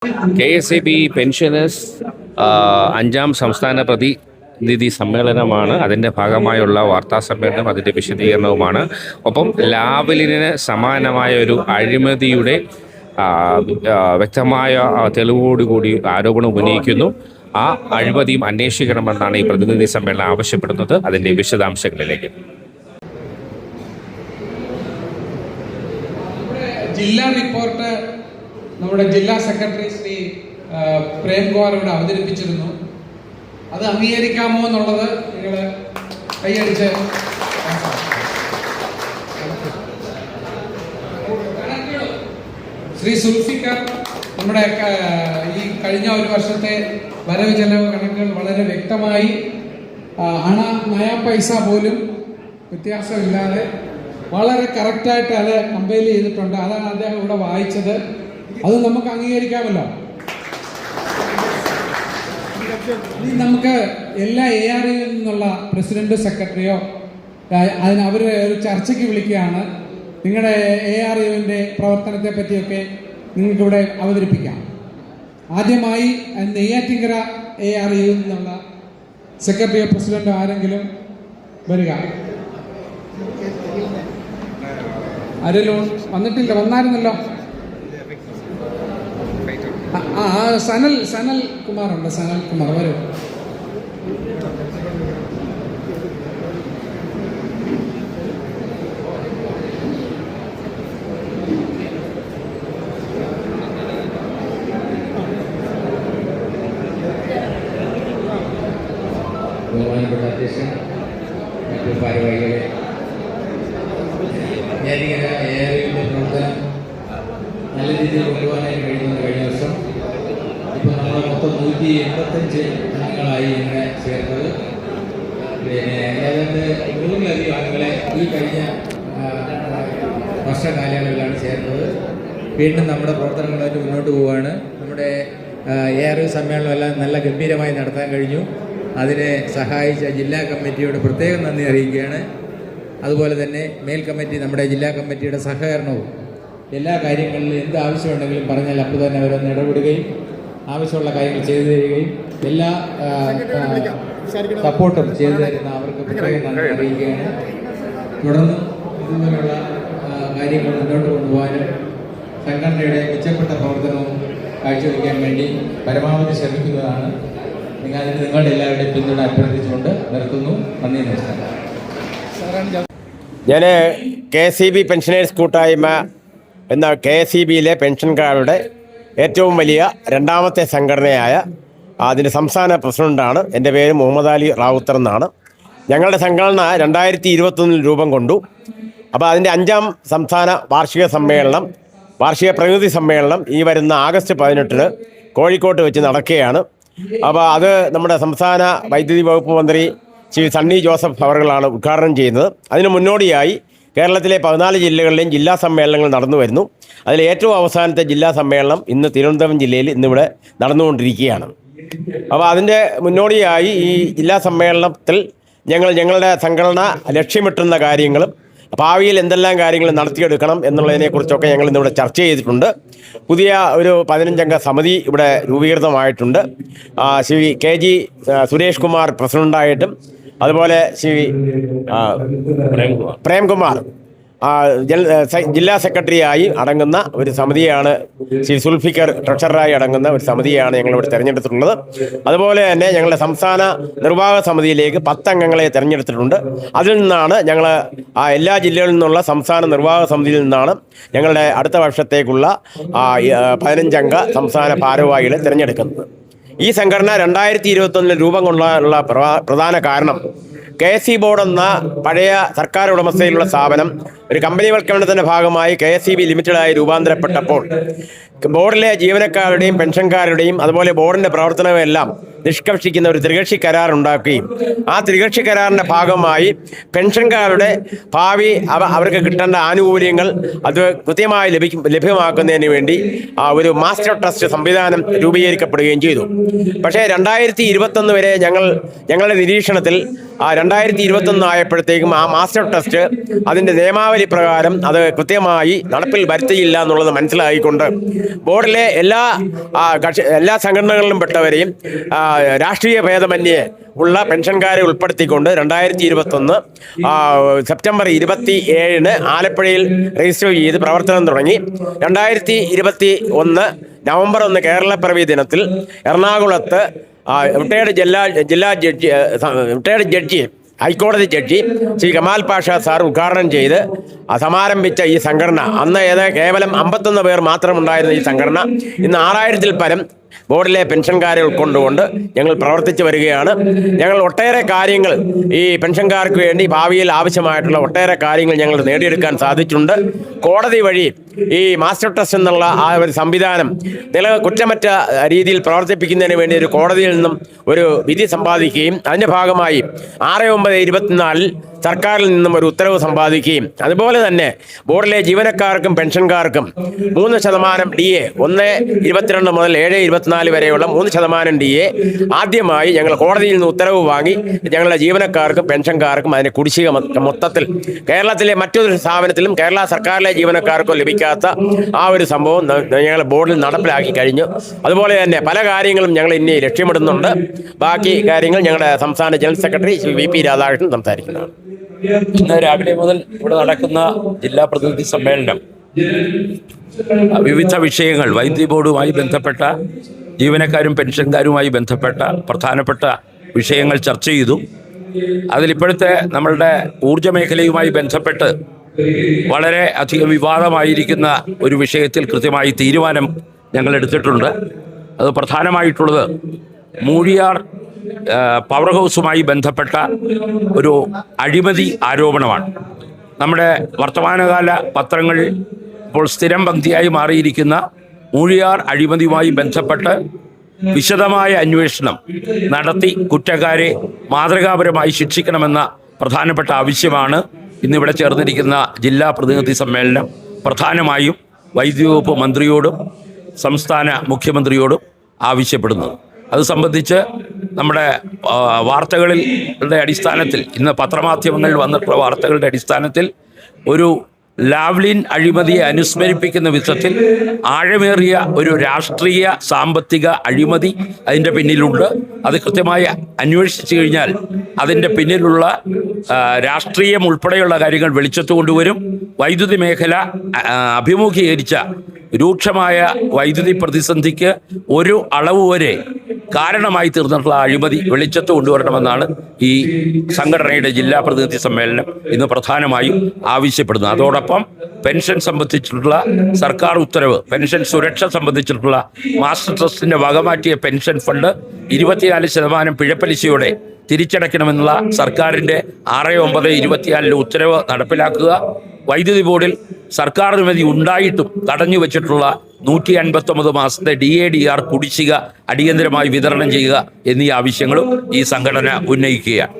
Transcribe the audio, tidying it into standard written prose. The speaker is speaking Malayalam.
KSAB പെൻഷനേഴ്സ് അഞ്ചാം സംസ്ഥാന പ്രതിനിധി സമ്മേളനമാണ്. അതിൻ്റെ ഭാഗമായുള്ള വാർത്താ സമ്മേളനം, അതിൻ്റെ വിശദീകരണവുമാണ്. ഒപ്പം ലാവലിന് സമാനമായ ഒരു അഴിമതിയുടെ വ്യക്തമായ തെളിവോടുകൂടി ആരോപണം ഉന്നയിക്കുന്നു. ആ അഴിമതിയും അന്വേഷിക്കണമെന്നാണ് ഈ പ്രതിനിധി സമ്മേളനം ആവശ്യപ്പെടുന്നത്. അതിൻ്റെ വിശദാംശങ്ങളിലേക്ക് ജില്ലാ റിപ്പോർട്ട് നമ്മുടെ ജില്ലാ സെക്രട്ടറി ശ്രീ പ്രേംകുമാർ ഇവിടെ അവതരിപ്പിച്ചിരുന്നു. അത് അംഗീകരിക്കാമോ എന്നുള്ളത് നിങ്ങൾ കൈയടിച്ച്. ശ്രീ സുൽഫിക്കർ നമ്മുടെ ഈ കഴിഞ്ഞ ഒരു വർഷത്തെ വരവ് ചെലവ് കണക്കുകൾ വളരെ വ്യക്തമായി നയാ പൈസ പോലും വ്യത്യാസമില്ലാതെ വളരെ കറക്റ്റായിട്ട് അത് കമ്പയർ ചെയ്തിട്ടുണ്ട്. അതാണ് അദ്ദേഹം ഇവിടെ വായിച്ചത്. അത് നമുക്ക് അംഗീകരിക്കാമല്ലോ. ഇനി നമുക്ക് എല്ലാ ARU നിന്നുള്ള പ്രസിഡന്റ് സെക്രട്ടറിയോ അവർ ഒരു ചർച്ചയ്ക്ക് വിളിക്കുകയാണ്. നിങ്ങളുടെ ARUവിൻ്റെ പ്രവർത്തനത്തെ പറ്റിയൊക്കെ നിങ്ങൾക്കിവിടെ അവതരിപ്പിക്കാം. ആദ്യമായി നെയ്യാറ്റിങ്കര ARU നിന്നുള്ള സെക്രട്ടറിയോ പ്രസിഡന്റോ ആരെങ്കിലും വരിക. ആരെങ്കിലും വന്നിട്ടില്ല? വന്നായിരുന്നല്ലോ. സനൽ കുമാറുണ്ട്. സനൽ കുമാർ വരും. ബഹുമാനപ്പെട്ട അധ്യക്ഷൻ, മറ്റു ഭാരവാഹികളെ, ഞാനിങ്ങനെ ARUവിൻ്റെ പ്രവർത്തനം നല്ല രീതിയിൽ കൊണ്ടുപോകാനായിട്ട് കഴിയുന്നത് കഴിഞ്ഞ വർഷം. ഇപ്പോൾ നമ്മൾ മൊത്തം 185 അംഗങ്ങളായി ഇങ്ങനെ ചേർന്നത്. പിന്നെ ഏതാണ്ട് 100-ലധികം ആളുകളെ ഈ കഴിഞ്ഞ വർഷകാലയളവിലാണ് ചേർന്നത്. വീണ്ടും നമ്മുടെ പ്രവർത്തനങ്ങളായിട്ട് മുന്നോട്ട് പോവുകയാണ്. നമ്മുടെ ARU സമ്മേളനമെല്ലാം നല്ല ഗംഭീരമായി നടത്താൻ കഴിഞ്ഞു. അതിനെ സഹായിച്ച ജില്ലാ കമ്മിറ്റിയോട് പ്രത്യേകം നന്ദി അറിയിക്കുകയാണ്. അതുപോലെ തന്നെ മേൽ കമ്മിറ്റി, നമ്മുടെ ജില്ലാ കമ്മിറ്റിയുടെ സഹകരണവും എല്ലാ കാര്യങ്ങളിലും എന്ത് ആവശ്യമുണ്ടെങ്കിലും പറഞ്ഞാൽ അപ്പോൾ തന്നെ അവരൊന്ന് ഇടപെടുകയും ആവശ്യമുള്ള കാര്യങ്ങൾ ചെയ്തു തരികയും എല്ലാ സപ്പോർട്ടും ചെയ്തു തരുന്ന അവർക്ക് പ്രത്യേകം നന്ദി അറിയിക്കുകയാണ്. തുടർന്ന് ഇതുപോലുള്ള കാര്യങ്ങൾ മുന്നോട്ട് കൊണ്ടുപോകാനും സംഘടനയുടെ മെച്ചപ്പെട്ട പ്രവർത്തനവും കാഴ്ചവെക്കാൻ വേണ്ടി പരമാവധി ശ്രമിക്കുന്നതാണ്. അതിന് നിങ്ങളുടെ എല്ലാവരുടെയും പിന്തുണ അഭ്യർത്ഥിച്ചുകൊണ്ട് നിർത്തുന്നു. നന്ദി, നമസ്കാരം. ഞാൻ KSAB പെൻഷനേഴ്സ് കൂട്ടായ്മ എന്ന KSABയിലെ പെൻഷൻകാരുടെ ഏറ്റവും വലിയ രണ്ടാമത്തെ സംഘടനയായ അതിൻ്റെ സംസ്ഥാന പ്രസിഡൻ്റാണ്. എൻ്റെ പേര് മുഹമ്മദ് അലി റാവുത്തർ എന്നാണ്. ഞങ്ങളുടെ സംഘടന 2021 രൂപം കൊണ്ടു. അപ്പോൾ അതിൻ്റെ 5ാം സംസ്ഥാന വാർഷിക പ്രതിനിധി സമ്മേളനം ഈ വരുന്ന ആഗസ്റ്റ് 18 കോഴിക്കോട്ട് വെച്ച് നടക്കുകയാണ്. അപ്പോൾ അത് നമ്മുടെ സംസ്ഥാന വൈദ്യുതി വകുപ്പ് മന്ത്രി ശ്രീ സണ്ണി ജോസഫ് അവറുകളാണ് ഉദ്ഘാടനം ചെയ്യുന്നത്. അതിന് മുന്നോടിയായി കേരളത്തിലെ 14 ജില്ലകളിലെയും ജില്ലാ സമ്മേളനങ്ങൾ നടന്നു വരുന്നു. അതിൽ ഏറ്റവും അവസാനത്തെ ജില്ലാ സമ്മേളനം ഇന്ന് തിരുവനന്തപുരം ജില്ലയിൽ ഇന്നിവിടെ നടന്നുകൊണ്ടിരിക്കുകയാണ്. അപ്പോൾ അതിൻ്റെ മുന്നോടിയായി ഈ ജില്ലാ സമ്മേളനത്തിൽ ഞങ്ങളുടെ സംഘടന ലക്ഷ്യമിട്ടുന്ന കാര്യങ്ങളും ഭാവിയിൽ എന്തെല്ലാം കാര്യങ്ങൾ നടത്തിയെടുക്കണം എന്നുള്ളതിനെക്കുറിച്ചൊക്കെ ഞങ്ങൾ ഇന്നിവിടെ ചർച്ച ചെയ്തിട്ടുണ്ട്. പുതിയ ഒരു 15-അംഗ സമിതി ഇവിടെ രൂപീകൃതമായിട്ടുണ്ട്. ശ്രീ KG സുരേഷ് കുമാർ പ്രസിഡൻ്റായിട്ടും അതുപോലെ ശ്രീ പ്രേംകുമാർ ജില്ലാ സെക്രട്ടറിയായി അടങ്ങുന്ന ഒരു സമിതിയാണ്. ശ്രീ സുൽഫിക്കർ ട്രഷററായി അടങ്ങുന്ന ഒരു സമിതിയാണ് ഞങ്ങളിവിടെ തിരഞ്ഞെടുത്തിട്ടുള്ളത്. അതുപോലെ തന്നെ ഞങ്ങളുടെ സംസ്ഥാന നിർവാഹക സമിതിയിലേക്ക് 10 അംഗങ്ങളെ തിരഞ്ഞെടുത്തിട്ടുണ്ട്. അതിൽ നിന്നാണ് ഞങ്ങൾ എല്ലാ ജില്ലകളിൽ നിന്നുള്ള സംസ്ഥാന നിർവാഹക സമിതിയിൽ നിന്നാണ് ഞങ്ങളുടെ അടുത്ത വർഷത്തേക്കുള്ള 15-അംഗ സംസ്ഥാന ഭാരവാഹികളെ തിരഞ്ഞെടുക്കുന്നത്. ഈ സംഘടന 2021 രൂപം കൊണ്ടുള്ള പ്രധാന കാരണം KSE ബോർഡ് എന്ന പഴയ സർക്കാർ ഉടമസ്ഥയിലുള്ള സ്ഥാപനം ഒരു കമ്പനിവൽക്കരണത്തിൻ്റെ ഭാഗമായി KSEB ലിമിറ്റഡായി രൂപാന്തരപ്പെട്ടപ്പോൾ ബോർഡിലെ ജീവനക്കാരുടെയും പെൻഷൻകാരുടെയും അതുപോലെ ബോർഡിൻ്റെ പ്രവർത്തനമെല്ലാം നിഷ്കർഷിക്കുന്ന ഒരു ത്രികക്ഷി കരാർ ഉണ്ടാക്കുകയും ആ ത്രികക്ഷി കരാറിൻ്റെ ഭാഗമായി പെൻഷൻകാരുടെ ഭാവി അവർക്ക് കിട്ടേണ്ട ആനുകൂല്യങ്ങൾ അത് കൃത്യമായി ലഭ്യമാക്കുന്നതിന് വേണ്ടി ഒരു മാസ്റ്റർ ട്രസ്റ്റ് സംവിധാനം രൂപീകരിക്കപ്പെടുകയും ചെയ്തു. പക്ഷേ 2021 വരെ ഞങ്ങളുടെ നിരീക്ഷണത്തിൽ 2021 ആയപ്പോഴത്തേക്കും ആ മാസ്റ്റർ ട്രസ്റ്റ് അതിൻ്റെ നിയമാവലി പ്രകാരം അത് കൃത്യമായി നടപ്പിൽ വരുത്തിയില്ല എന്നുള്ളത് മനസ്സിലായിക്കൊണ്ട് ബോർഡിലെ എല്ലാ സംഘടനകളിലും പെട്ടവരെയും രാഷ്ട്രീയ ഭേദമന്യേ ഉള്ള പെൻഷൻകാരെ ഉൾപ്പെടുത്തിക്കൊണ്ട് 2021 സെപ്റ്റംബർ 27 ആലപ്പുഴയിൽ രജിസ്റ്റർ ചെയ്ത് പ്രവർത്തനം തുടങ്ങി. 2021 നവംബർ 1 കേരളപ്പിറവി ദിനത്തിൽ എറണാകുളത്ത് റിട്ടയർഡ് ജഡ്ജി ഹൈക്കോടതി ജഡ്ജി ശ്രീ കമാൽ പാഷ സാർ ഉദ്ഘാടനം ചെയ്ത് സമാരംഭിച്ച ഈ സംഘടന, അന്ന് കേവലം 51 പേർ മാത്രമുണ്ടായിരുന്ന ഈ സംഘടന ഇന്ന് 6000-ൽ പരം ബോർഡിലെ പെൻഷൻകാരെ ഉൾക്കൊണ്ടുകൊണ്ട് ഞങ്ങൾ പ്രവർത്തിച്ചു വരികയാണ്. ഞങ്ങൾ ഒട്ടേറെ കാര്യങ്ങൾ ഈ പെൻഷൻകാർക്ക് വേണ്ടി ഭാവിയിൽ ആവശ്യമായിട്ടുള്ള ഒട്ടേറെ കാര്യങ്ങൾ ഞങ്ങൾ നേടിയെടുക്കാൻ സാധിച്ചിട്ടുണ്ട്. കോടതി വഴി ഈ മാസ്റ്റർ ട്രസ്റ്റ് എന്നുള്ള ആ ഒരു സംവിധാനം കുറ്റമറ്റ രീതിയിൽ പ്രവർത്തിപ്പിക്കുന്നതിന് വേണ്ടി ഒരു കോടതിയിൽ നിന്നും ഒരു വിധി സമ്പാദിക്കുകയും അതിൻ്റെ ഭാഗമായി 6/9/24 സർക്കാരിൽ നിന്നും ഒരു ഉത്തരവ് സമ്പാദിക്കുകയും അതുപോലെ തന്നെ ബോർഡിലെ ജീവനക്കാർക്കും പെൻഷൻകാർക്കും 3% DA 1/22 മുതൽ 7/24 വരെയുള്ള 3% DA ആദ്യമായി ഞങ്ങൾ കോടതിയിൽ നിന്ന് ഉത്തരവ് വാങ്ങി ഞങ്ങളുടെ ജീവനക്കാർക്കും പെൻഷൻകാർക്കും അതിൻ്റെ കുടിശ്ശിക മൊത്തത്തിൽ കേരളത്തിലെ മറ്റൊരു സ്ഥാപനത്തിലും കേരള സർക്കാരിലെ ജീവനക്കാർക്കും ലഭിക്കാത്ത ആ ഒരു സംഭവം ഞങ്ങൾ ബോർഡിൽ നടപ്പിലാക്കി കഴിഞ്ഞു. അതുപോലെ തന്നെ പല കാര്യങ്ങളും ഞങ്ങൾ ഇനി ലക്ഷ്യമിടുന്നുണ്ട്. ബാക്കി കാര്യങ്ങൾ ഞങ്ങളുടെ സംസ്ഥാന general secretary Shri VP Radhakrishnan സംസാരിക്കുന്നതാണ്. ഇന്ന് രാവിലെ മുതൽ ഇവിടെ നടക്കുന്ന ജില്ലാ പ്രതിനിധി സമ്മേളനം വിവിധ വിഷയങ്ങൾ, വൈദ്യുതി ബോർഡുമായി ബന്ധപ്പെട്ട ജീവനക്കാരും പെൻഷൻകാരുമായി ബന്ധപ്പെട്ട പ്രധാനപ്പെട്ട വിഷയങ്ങൾ ചർച്ച ചെയ്തു. അതിലിപ്പോഴത്തെ നമ്മളുടെ ഊർജ്ജ മേഖലയുമായി ബന്ധപ്പെട്ട് വളരെ അധികം വിവാദമായിരിക്കുന്ന ഒരു വിഷയത്തിൽ കൃത്യമായി തീരുമാനം ഞങ്ങൾ എടുത്തിട്ടുണ്ട്. അത് പ്രധാനമായിട്ടുള്ളത് മൂഴിയാർ പവർ ഹൗസുമായി ബന്ധപ്പെട്ട ഒരു അഴിമതി ആരോപണമാണ്. നമ്മുടെ വർത്തമാനകാല പത്രങ്ങൾ ഇപ്പോൾ സ്ഥിരം പങ്ക്തിയായി മാറിയിരിക്കുന്ന മൂഴിയാർ അഴിമതിയുമായി ബന്ധപ്പെട്ട് വിശദമായ അന്വേഷണം നടത്തി കുറ്റക്കാരെ മാതൃകാപരമായി ശിക്ഷിക്കണമെന്ന പ്രധാനപ്പെട്ട ആവശ്യമാണ് ഇന്നിവിടെ ചേർന്നിരിക്കുന്ന ജില്ലാ പ്രതിനിധി സമ്മേളനം പ്രധാനമായും വൈദ്യുതി വകുപ്പ് മന്ത്രിയോടും സംസ്ഥാന മുഖ്യമന്ത്രിയോടും ആവശ്യപ്പെടുന്നത്. അത് സംബന്ധിച്ച് നമ്മുടെ വാർത്തകളുടെ അടിസ്ഥാനത്തിൽ, ഇന്ന് പത്രമാധ്യമങ്ങളിൽ വന്നിട്ടുള്ള വാർത്തകളുടെ അടിസ്ഥാനത്തിൽ ഒരു ലാവ്ലിൻ അഴിമതിയെ അനുസ്മരിപ്പിക്കുന്ന വിധത്തിൽ ആഴമേറിയ ഒരു രാഷ്ട്രീയ സാമ്പത്തിക അഴിമതി അതിൻ്റെ പിന്നിലുണ്ട്. അത് കൃത്യമായി അന്വേഷിച്ചു കഴിഞ്ഞാൽ അതിൻ്റെ പിന്നിലുള്ള രാഷ്ട്രീയം ഉൾപ്പെടെയുള്ള കാര്യങ്ങൾ വെളിച്ചത്ത് കൊണ്ടുവരും. വൈദ്യുതി മേഖല അഭിമുഖീകരിച്ച രൂക്ഷമായ വൈദ്യുതി പ്രതിസന്ധിക്ക് ഒരു അളവ് വരെ കാരണമായി തീർന്നിട്ടുള്ള അഴിമതി വെളിച്ചത്ത് കൊണ്ടുവരണമെന്നാണ് ഈ സംഘടനയുടെ ജില്ലാ പ്രതിനിധി സമ്മേളനം ഇന്ന് പ്രധാനമായും ആവശ്യപ്പെടുന്നത്. അതോടൊപ്പം പെൻഷൻ സംബന്ധിച്ചിട്ടുള്ള സർക്കാർ ഉത്തരവ്, പെൻഷൻ സുരക്ഷ സംബന്ധിച്ചിട്ടുള്ള മാസ്റ്റർ ട്രസ്റ്റിൻ്റെ വകമാറ്റിയ പെൻഷൻ ഫണ്ട് 24% പിഴപ്പലിശയോടെ തിരിച്ചടയ്ക്കണമെന്നുള്ള സർക്കാരിൻ്റെ 6/9/24 ഉത്തരവ് നടപ്പിലാക്കുക. വൈദ്യുതി ബോർഡിൽ സർക്കാർ അനുമതി ഉണ്ടായിട്ടും തടഞ്ഞു വെച്ചിട്ടുള്ള 159 മാസത്തെ DADR കുടിശ്ശിക അടിയന്തരമായി വിതരണം ചെയ്യുക എന്നീ ആവശ്യങ്ങളും ഈ സംഘടന ഉന്നയിക്കുകയാണ്.